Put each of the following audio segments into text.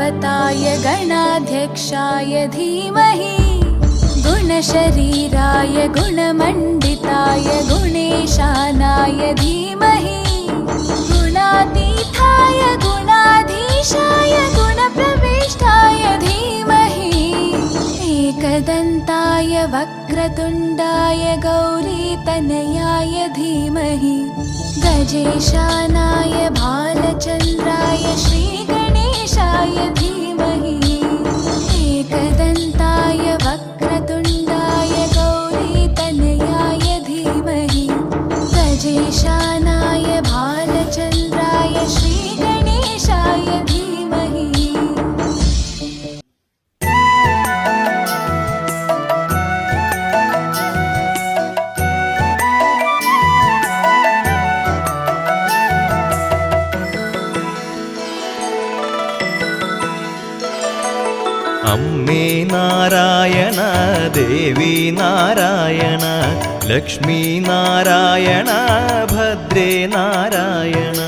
गणपताय गणाध्यक्षाय धीमहि गुणशरीराय गुणमण्डिताय गुणेशानाय धीमहि गुणातीताय गुणाधीशाय गुणप्रविष्टाय धीमहि एकदन्ताय वक्रतुण्डाय गौरीतनयाय धीमहि गजेशानाय भालचन्द्राय श्रीगणेशाय धीमहि एकदन्ताय वक्रतुण्डाय गौरीतनयाय धीमहि गजेशानाय भालचन्द्राय श्रीगणेशाय धीमहि। അമ്മേ നാരായണ, ദേവി നാരായണ, ലക്ഷ്മി നാരായണ, ഭദ്രേ നാരായണ.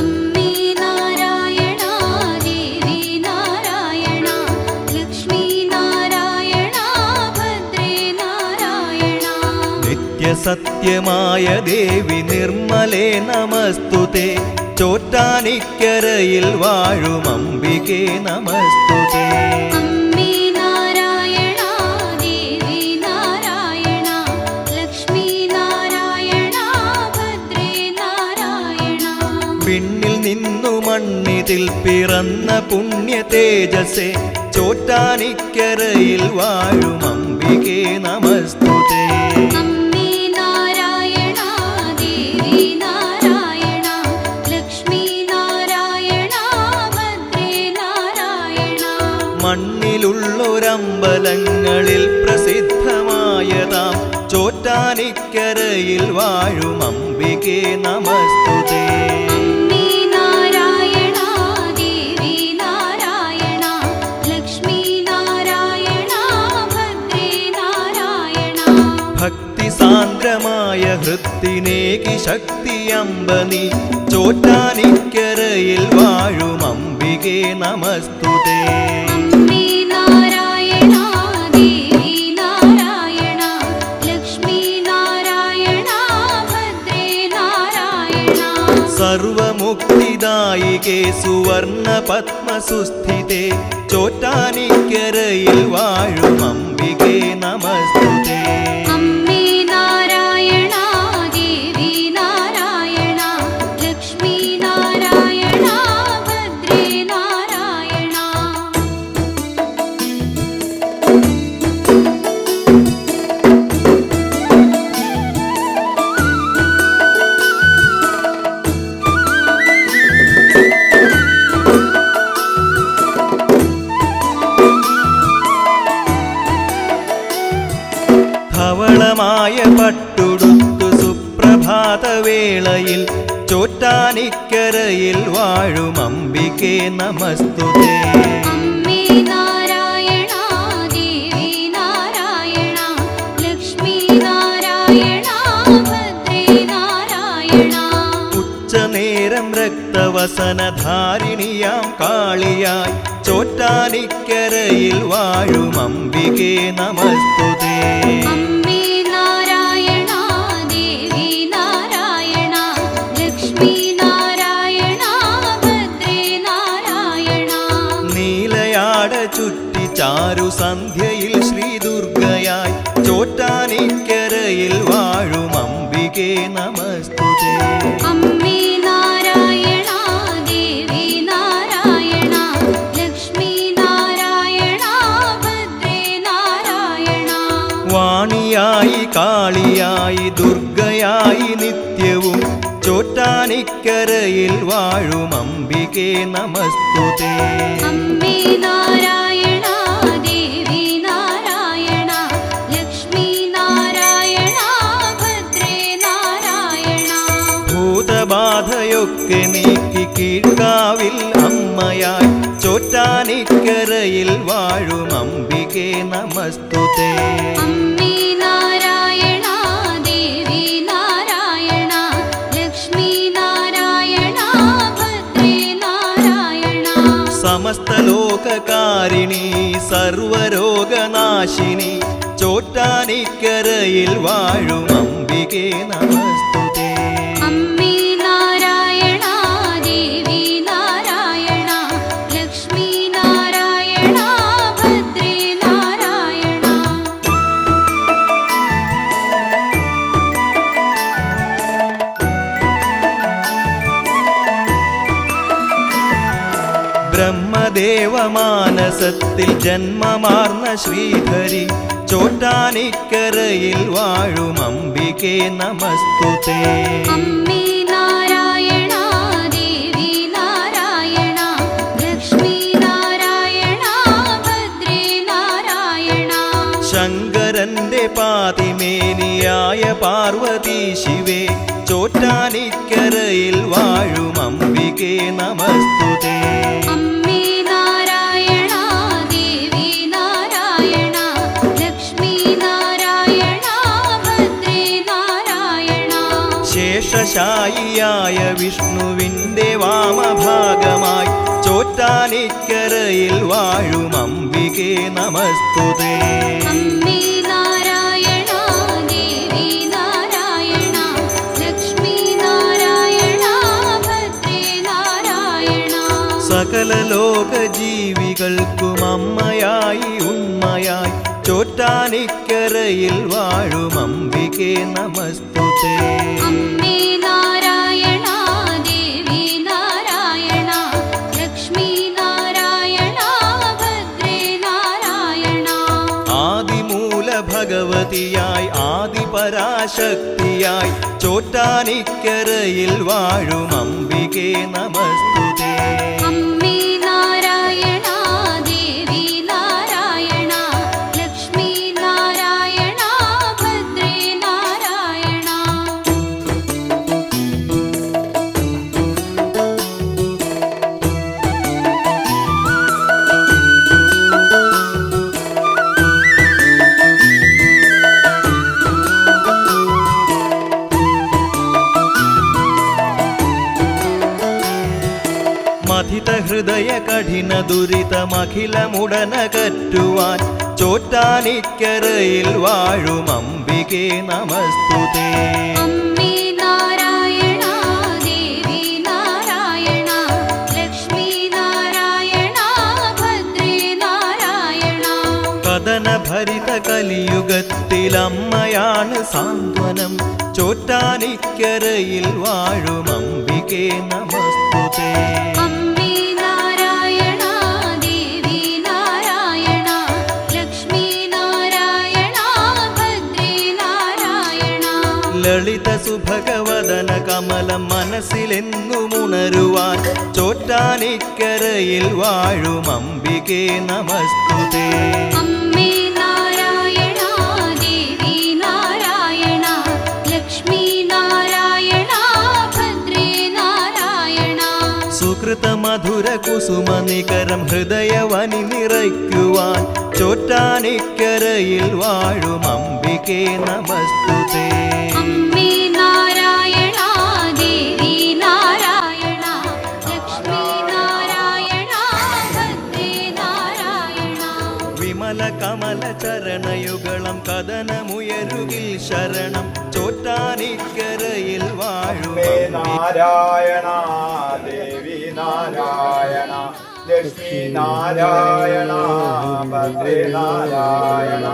അമ്മേ നാരായണ, ദേവി നാരായണ, ലക്ഷ്മി നാരായണ, ഭദ്രേ നാരായണ. നിത്യസത്യമായ ദേവി നിർമ്മലേ നമസ്തുതേ, ചോറ്റാനിക്കരയിൽ വാഴും അംബികേ നമസ്തുതേ. അമ്മേ നാരായണ, ദേവി നാരായണ, ലക്ഷ്മി നാരായണ, ഭദ്രേ നാരായണ. പിന്നിൽ നിന്നു മണ്ണിതിൽ പിറന്ന പുണ്യ തേജസ്സേ, ചോറ്റാനിക്കരയിൽ വാഴും അംബികേ നമസ്തുതേ. അമ്മേ നാരായണ, ദേവി നാരായണ, ലക്ഷ്മി നാരായണ, ഭദ്രേ നാരായണ. മണ്ണിലുള്ളൊരമ്പലങ്ങളിൽ പ്രസിദ്ധമായതാം ചോറ്റാനിക്കരയിൽ വാഴും അംബികേ നമസ്തുതേ. അമ്മേ നാരായണ, ദേവി നാരായണ, ലക്ഷ്മി നാരായണ, ഭദ്രേ നാരായണ. ഭക്തി സാന്ദ്രമായ ഹൃത്തിനേകി ശക്തിയമ്പനി, ചോറ്റാനിക്കരയിൽ വാഴും അംബികേ നമസ്തുതേ. അമ്മേ നാരായണ, ദേവി നാരായണ, ലക്ഷ്മി നാരായണ, ഭദ്രേ നാരായണ. സർവമുക്തിദായികേ സുവർണ പത്മസുസ്ഥിതേ, ചോറ്റാനിക്കരയിൽ വാഴും അംബികേ നമസ്തുതേ. അമ്മേ നാരായണ, ദേവി നാരായണ, ലക്ഷ്മി നാരായണ, ഭദ്രേ നാരായണ. ധവളമായ പട്ടുടുത്തു സുപ്രഭാതവേളയിൽ, ചോറ്റാനിക്കരയിൽ വാഴും അംബികേ നമസ്തുതേ. അമ്മേ നാരായണ, ദേവി നാരായണ, ലക്ഷ്മി നാരായണ, ഭദ്രേ നാരായണ. ഉച്ചനേരം രക്തവസനധാരിണിയാം കാളിയായി, ചോറ്റാനിക്കരയിൽ വാഴും അംബികേ നമസ്തുതേ. അമ്മേ നാരായണ, ദേവി നാരായണ, ലക്ഷ്മി നാരായണ, ഭദ്രേ നാരായണ. നീലയാട ചുറ്റി ചാരു സന്ധ്യയിൽ ശ്രീദുർഗയായി, ചോറ്റാനിക്കരയിൽ വാഴും അംബികേ നമസ്തുതേ. അമ്മേ നാരായണ, ദേവി നാരായണ, ലക്ഷ്മി നാരായണ, ഭദ്രേ നാരായണ. വാണിയായി കാളിയായി ദുർഗയായി നിത്യവും, ചോറ്റാനിക്കരയിൽ വാഴും അംബികേ നമസ്തുതേ. അമ്മേ നാരായണ, ദേവി നാരായണ, ലക്ഷ്മി നാരായണ, ഭദ്രേ നാരായണ. ഭൂതബാധയൊക്കെ നീക്കി കീഴ്ക്കാവിൽ അമ്മയായി, ചോറ്റാനിക്കരയിൽ വാഴും അംബികേ നമസ്തുതേ. അമ്മേ നാരായണ, ദേവി നാരായണ, ലക്ഷ്മി നാരായണ, ഭദ്രേ നാരായണ. സമസ്തലോ സർവലോകകാരിണി സർവരോഗനാശിനി ചോറ്റാനിക്കരയിൽ വാഴും അംബികേ നമസ്തുതേ. അമ്മേ നാരായണ ദേവി നാരായണ ലക്ഷ്മി നാരായണ ഭദ്രേ നാരായണ. ബ്രഹ്മദേവമാനസത്തിൽ ജന്മമാർന്ന ശ്രീധരി ചോറ്റാനിക്കരയിൽ വാഴും അംബികേ നമസ്തുതേ. അമ്മേ നാരായണ ദേവി നാരായണ ലക്ഷ്മി നാരായണ ഭദ്രേ നാരായണ. ശങ്കരന്റെ പാതിമേനിയായ പാർവതി ശിവേ ചോറ്റാനിക്കരയിൽ വാഴും അംബികേ നമസ്തുതേ. അമ്മേ നാരായണ ദേവി നാരായണ ലക്ഷ്മി നാരായണ ഭദ്രേ നാരായണ. ശേഷശായിയായ വിഷ്ണുവിന്റെ വാമഭാഗമായി ചോറ്റാനിക്കരയിൽ വാഴും അംബികേ നമസ്തുതേ. അമ്മേ നാരായണ ദേവി നാരായണ ലക്ഷ്മി നാരായണ ഭദ്രേ നാരായണ. സകല ലോക ജീവികൾക്കും അമ്മയായി ഉണ്മയായി ചോറ്റാനിക്കരയിൽ വാഴും അംബികേ നമസ്തുതേ. അമ്മേ നാരായണ ദേവി നാരായണ ലക്ഷ്മി നാരായണ ഭദ്രേ നാരായണ. ആദിമൂല ഭഗവതിയായി ആദിപരാശക്തിയായി ചോറ്റാനിക്കരയിൽ വാഴും അംബികേ നമസ്തുതേ. അമ്മേ നാരായണ ദേവി നാരായണ ലക്ഷ്മി നാരായണ ഭദ്രേ നാരായണ. മഥിത ഹൃദയ കഠിന ദുരിതമഖിലമുടനകറ്റുവാൻ ചോറ്റാനിക്കരയിൽ വാഴും അംബികേ നമസ്തുതേ. അമ്മേ നാരായണ ദേവി നാരായണ ലക്ഷ്മി നാരായണ ഭദ്രേ നാരായണ. കഥനഭരിത കലിയുഗത്തിൽ അമ്മയാണ് സാന്ത്വനം ചോറ്റാനിക്കരയിൽ വാഴും അംബികേ നമസ്തുതേ. അമ്മേ നാരായണ ദേവി നാരായണ ലക്ഷ്മി നാരായണ ഭദ്രേ നാരായണ. ലളിത സുഭഗവദന കമലം മനസ്സിലെന്നുമുണരുവാൻ ചോറ്റാനിക്കരയിൽ വാഴും അംബികേ നമസ്തുതേ. അമ്മേ നാരായണ ദേവി നാരായണ ലക്ഷ്മി നാരായണ ഭദ്രേ നാരായണ. സുകൃത മധുര കുസുമ നികരം ഹൃദയവനി നിറയ്ക്കുവാൻ ചോറ്റാനിക്കരയിൽ വാഴും അംബികേ നമസ്തുതേ. അമ്മേ നാരായണ ദേവി നാരായണ ലക്ഷ്മി നാരായണ ഭദ്രേ നാരായണ. വിമല കമല ചരണയുഗളം കഥനമുയരുകിൽ ശരണം ചോറ്റാനിക്കരയിൽ വാഴും നാരായണ ദേവി നാരായണ ലക്ഷ്മി നാരായണ ഭദ്രേ നാരായണ.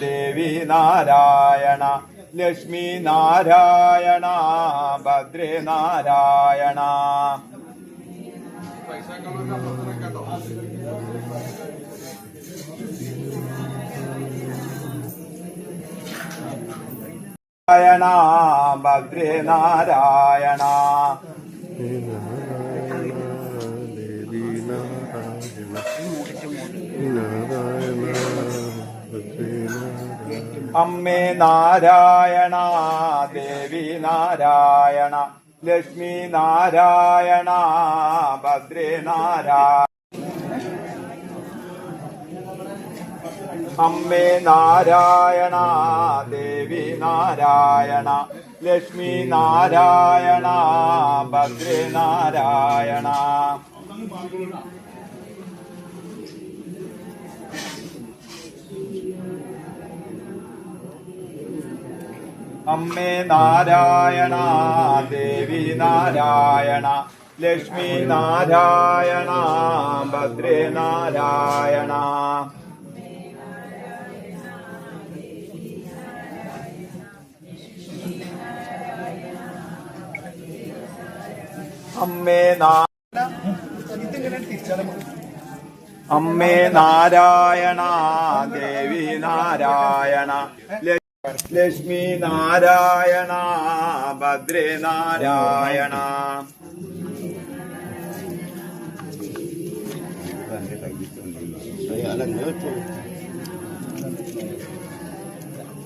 ദേവി നാരായണ ലക്ഷ്മി നാരായണ ഭദ്രേ നാരായണ. നാരായണ ഭദ്രേ നാരായണ. അമ്മേ നാരായണ ദേവി നാരായണ ലക്ഷ്മി നാരായണ ഭദ്രേ നാരായണ. അമ്മേ നാരായണ ദേവി നാരായണ ലക്ഷ്മി നാരായണ ഭദ്രേ നാരായണ അമ്മേ നാരായണ ദേവി നാരായണ ലക്ഷ്മി നാരായണ ഭദ്രേ നാരായണ അമ്മേ നാരായണ ദേവി നാരായണ ലക്ഷ്മി നാരായണ ഭദ്രേ നാരായണ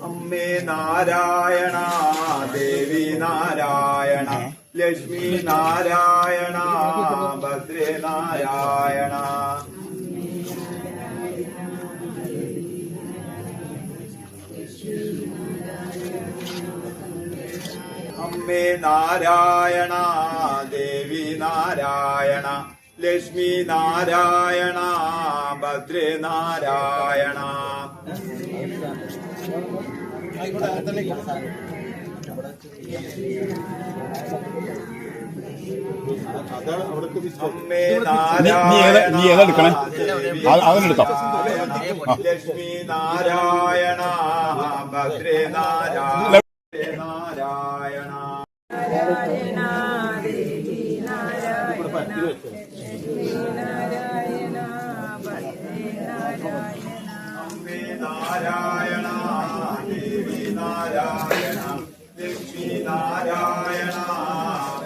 അമ്മേ നാരായണ ദേവി നാരായണ ലക്ഷ്മി നാരായണ ഭദ്രേ നാരായണ അമ്മേ നാരായണ ദേവി നാരായണ ലക്ഷ്മി നാരായണ ഭദ്രേ നാരായണ അമ്മേ നാരായണ ലക്ഷ്മി നാരായണ ഭദ്രേ നാരായണ നാരായണ അമ്മേ നാരായണ ദേവി നാരായണ ലക്ഷ്മി നാരായണ ഭദ്രേ നാരായണ അമ്മേ നാരായണ ദേവി നാരായണ ലക്ഷ്മി നാരായണ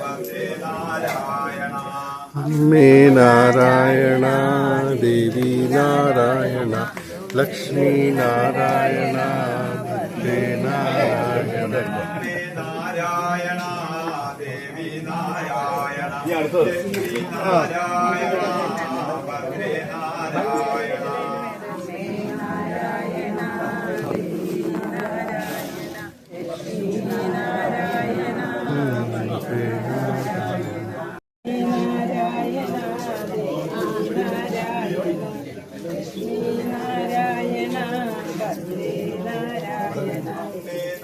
ഭദ്രേ നാരായണ അമ്മേ നാരായണ ദേവി നാരായണ ലക്ഷ്മി നാരായണ ഭദ്രേ നാരായണ നാരായണ ദേവി നാരായണ ലക്ഷ്മി നാരായണ ഭദ്രേ നാരായണ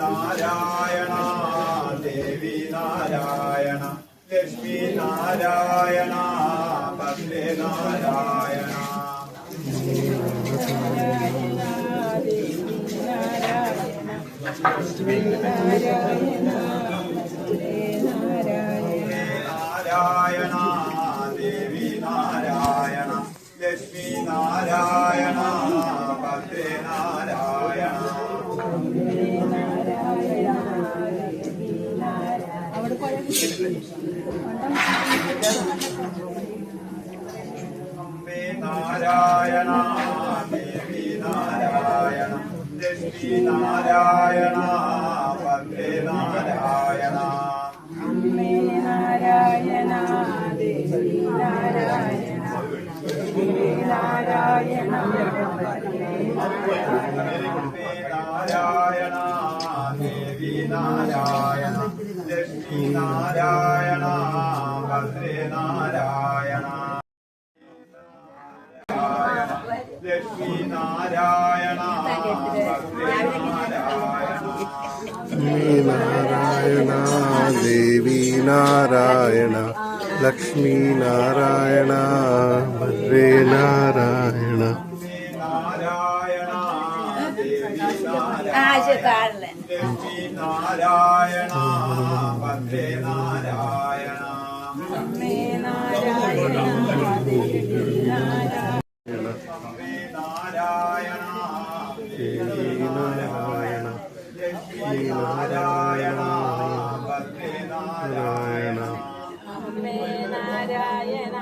നാരായണ ദേവി നാരായണ ലക്ഷ്മി നാരായണ ഭദ്രേ നാരായണ അമ്മേ നാരായണ ദേവി നാരായണ ലക്ഷ്മി നാരായണ ഭദ്രേ നാരായണ അമ്മേ നാരായണ ദേവി നാരായണ ലക്ഷ്മി നാരായണ അമ്മേ നാരായണ ദേവി നാരായണ ലക്ഷ്മി നാരായണ ഭദ്രേ നാരായണ ലക്ഷ്മി നാരായണ ഭദ്രേ നാരായണ നാരായണ ദേവി നാരായണ ലക്ഷ്മി നാരായണ ഭദ്രേ നാരായണ നാരായണ ദേവി നാരായണ ആശകാരല്ലേ ലക്ഷ്മി നാരായണ ഭദ്രേ നാരായണ അമ്മേ നാരായണ ദേവി നാരായണ അമ്മേ നാരായണ ദേവി നാരായണ ലക്ഷ്മി നാരായണ ഭദ്രേ നാരായണ അമ്മേ നാരായണ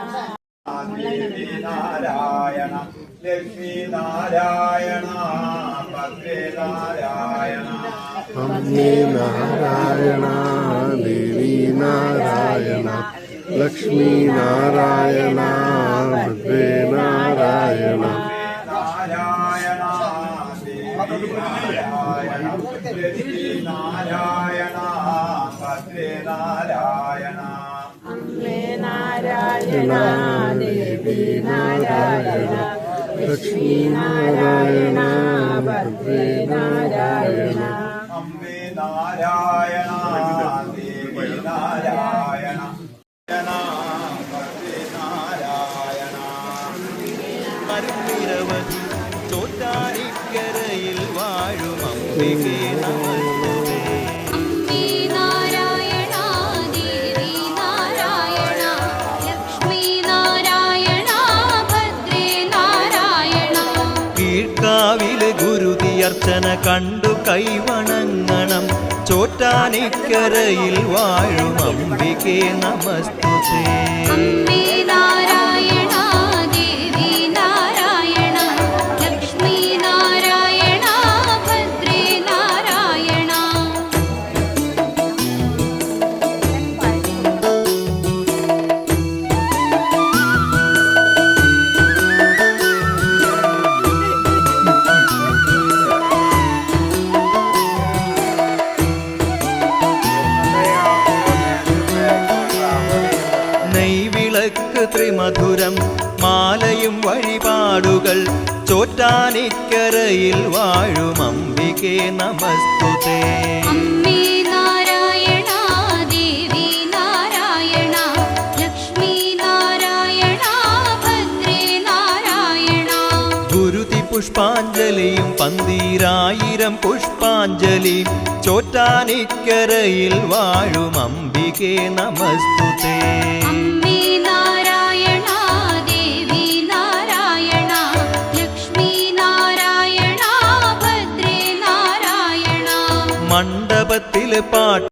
ദേവി നാരായണ ലക്ഷ്മി നാരായണ ഭദ്രേ നാരായണ അമ്മേ നാരായണ ദേവി നാരായണ ലക്ഷ്മി നാരായണ ഭദ്രേ നാരായണ നാരായണ നാരായണ ഭദ്രേ നാരായണ അമ്മേ നാരായണ ദേവി നാരായണ ലക്ഷ്മി നാരായണ ഭദ്രേ നാരായണ അമ്മേ നാരായണ ദേവി നാരായണ ഭദ്രേ നാരായണ നിരവധി ചോറ്റാനിക്കരയിൽ വാഴും അംബികേ നമസ്തുതേ. അമ്മേ നാരായണ ദേവി നാരായണ ലക്ഷ്മി നാരായണ ഭദ്രേ നാരായണ കീഴ്ക്കാവിലെ ഗുരുതിയർച്ചന കണ്ടു കൈവണങ്ങണം ചോറ്റാനിക്കരയിൽ വാഴും അംബികേ നമസ്തുതേ. അമ്മേ നാരായണ ദേവി നാരായണ ലക്ഷ്മി നാരായണ ഭദ്രേ നാരായണ നെയ്വിളക്ക് ത്രിമധുരം മാലയും വഴിപാടുകൾ ചോറ്റാനിക്കരയിൽ വാഴും അംബികേ നമസ്തുതേ. അമ്മേ നാരായണ ദേവി നാരായണ ലക്ഷ്മി നാരായണ ഭദ്രേ നാരായണ ഗുരുതി പുഷ്പാഞ്ജലിയും പന്തീരായിരം പുഷ്പാഞ്ജലിയും ചോറ്റാനിക്കരയിൽ വാഴും അംബികേ നമസ്തുതേ. അമ്മേ നാരായണ ദേവി നാരായണ ലക്ഷ്മി നാരായണ ഭദ്രേ നാരായണ മണ്ഡപത്തിലെ പാട്ട്